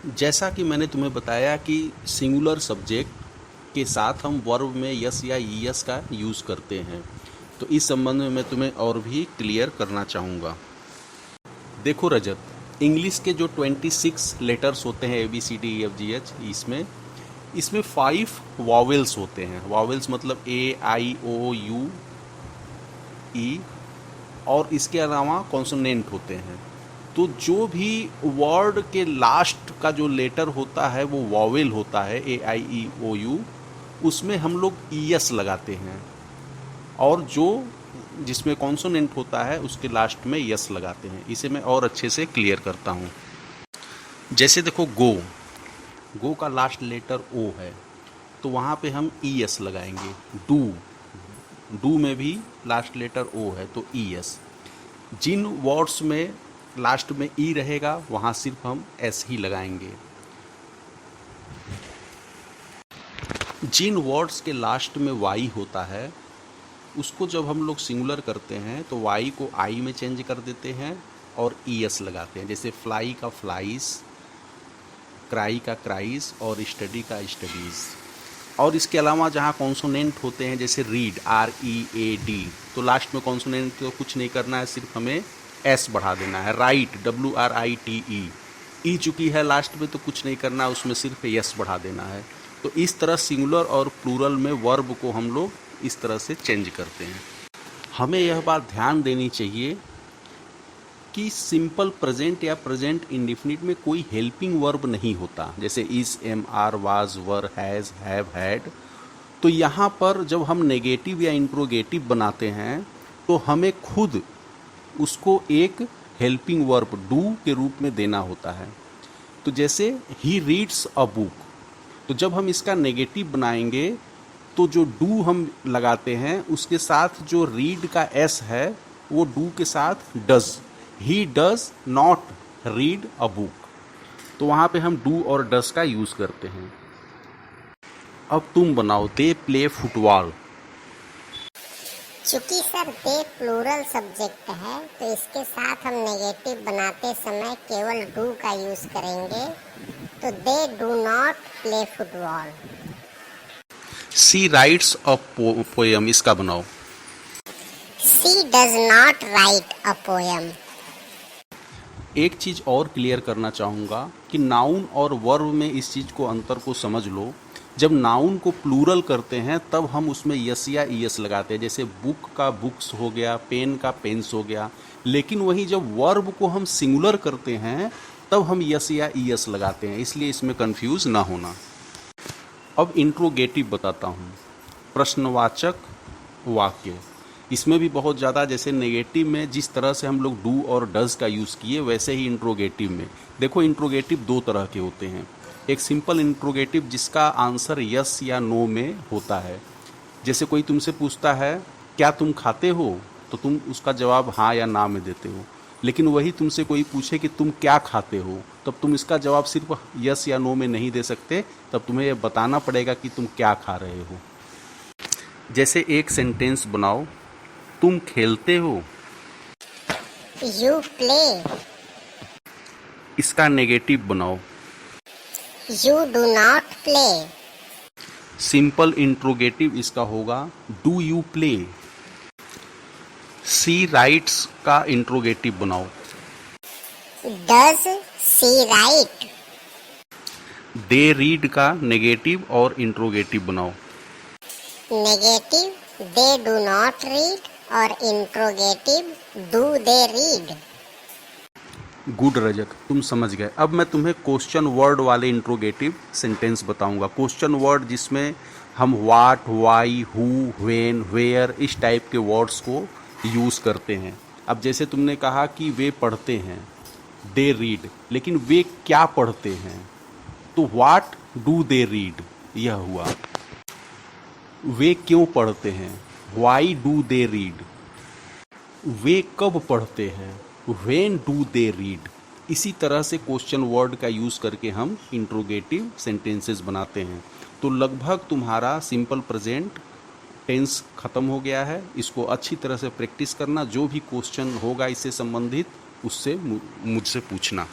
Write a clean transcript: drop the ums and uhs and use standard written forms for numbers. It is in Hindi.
जैसा कि मैंने तुम्हें बताया कि सिंगुलर सब्जेक्ट के साथ हम वर्ब में यस या ईएस का यूज़ करते हैं, तो इस संबंध में मैं तुम्हें और भी क्लियर करना चाहूँगा। देखो रजत, इंग्लिश के जो 26 लेटर्स होते हैं ABCDEFGH, इसमें 5 वॉवेल्स होते हैं। वॉवेल्स मतलब AIOUE, और इसके अलावा कॉन्सोनेंट होते हैं। तो जो भी वर्ड के लास्ट का जो लेटर होता है वो वॉवेल होता है, AIEOU, उसमें हम लोग ES लगाते हैं, और जो जिसमें कॉन्सोनेंट होता है उसके लास्ट में यस लगाते हैं। इसे मैं और अच्छे से क्लियर करता हूँ। जैसे देखो, गो का लास्ट लेटर O है, तो वहाँ पे हम ES लगाएंगे। डू में भी लास्ट लेटर O है तो ES। जिन वर्ड्स में लास्ट में ई रहेगा वहाँ सिर्फ हम एस ही लगाएंगे। जिन वर्ड्स के लास्ट में वाई होता है उसको जब हम लोग सिंगुलर करते हैं तो वाई को आई में चेंज कर देते हैं और ES लगाते हैं। जैसे फ्लाई का फ्लाइज, क्राई का क्राइज और स्टडी का स्टडीज़। और इसके अलावा जहाँ कॉन्सोनेंट होते हैं, जैसे रीड READ, तो लास्ट में कॉन्सोनेंट को कुछ नहीं करना है, सिर्फ हमें एस बढ़ा देना है। राइट WRITE, ई चुकी है लास्ट में तो कुछ नहीं करना, उसमें सिर्फ एस बढ़ा देना है। तो इस तरह सिंगुलर और प्लूरल में वर्ब को हम लोग इस तरह से चेंज करते हैं। हमें यह बात ध्यान देनी चाहिए कि सिंपल प्रेजेंट या प्रेजेंट इंडिफिनिट में कोई हेल्पिंग वर्ब नहीं होता, जैसे is, am, are, was, were, has, have, had. तो यहाँ पर जब हम नेगेटिव या इंट्रोगेटिव बनाते हैं तो हमें खुद उसको एक हेल्पिंग वर्ब डू के रूप में देना होता है। तो जैसे ही रीड्स अ बुक, तो जब हम इसका नेगेटिव बनाएंगे तो जो डू हम लगाते हैं उसके साथ जो रीड का एस है वो डू के साथ does. He does not read a book, तो वहाँ पे हम डू और डज का यूज़ करते हैं। अब तुम बनाओ, दे प्ले फुटबॉल। चूंकि सर दे प्लूरल सब्जेक्ट है तो इसके साथ हम नेगेटिव बनाते समय केवल डू का यूज करेंगे, तो they do not play football. She writes a poem, इसका बनाओ। She does not write a poem. एक चीज़ और क्लियर करना चाहूँगा कि नाउन और वर्ब में इस चीज़ को अंतर को समझ लो। जब नाउन को प्लूरल करते हैं तब हम उसमें यस या ईएस लगाते हैं, जैसे बुक का बुक्स हो गया, पेन का पेन्स हो गया। लेकिन वही जब वर्ब को हम सिंगुलर करते हैं तब हम यस या ईएस लगाते हैं, इसलिए इसमें कंफ्यूज ना होना। अब इंट्रोगेटिव बताता हूँ, प्रश्नवाचक वाक्य। इसमें भी बहुत ज़्यादा, जैसे नेगेटिव में जिस तरह से हम लोग डू और डज का यूज़ किए वैसे ही इंट्रोगेटिव में। देखो, इंट्रोगेटिव दो तरह के होते हैं। एक सिंपल इंट्रोगेटिव जिसका आंसर यस या नो में होता है। जैसे कोई तुमसे पूछता है क्या तुम खाते हो, तो तुम उसका जवाब हाँ या ना में देते हो। लेकिन वही तुमसे कोई पूछे कि तुम क्या खाते हो, तब तुम इसका जवाब सिर्फ यस या नो में नहीं दे सकते, तब तुम्हें यह बताना पड़ेगा कि तुम क्या खा रहे हो। जैसे एक सेंटेंस बनाओ, तुम खेलते हो। You play. इसका नेगेटिव बनाओ, you do not play. Simple interrogative इसका होगा, do you play. She writes का इंट्रोगेटिव बनाओ, does she write. They read का नेगेटिव और इंट्रोगेटिव बनाओ, negative they do not read और interrogative do they read. Good Rajat, तुम समझ गए। अब मैं तुम्हें क्वेश्चन वर्ड वाले इंट्रोगेटिव सेंटेंस बताऊंगा। क्वेश्चन वर्ड जिसमें हम what, why, who, when, where, इस टाइप के वर्ड्स को यूज़ करते हैं। अब जैसे तुमने कहा कि वे पढ़ते हैं, दे रीड, लेकिन वे क्या पढ़ते हैं, तो व्हाट डू दे रीड, यह हुआ। वे क्यों पढ़ते हैं, व्हाई डू दे रीड। वे कब पढ़ते हैं, व्हेन डू दे रीड। इसी तरह से क्वेश्चन वर्ड का यूज़ करके हम इंट्रोगेटिव सेंटेंसेस बनाते हैं। तो लगभग तुम्हारा सिंपल प्रेजेंट टेंस खत्म हो गया है। इसको अच्छी तरह से प्रैक्टिस करना, जो भी क्वेश्चन होगा इससे संबंधित उससे मुझसे पूछना।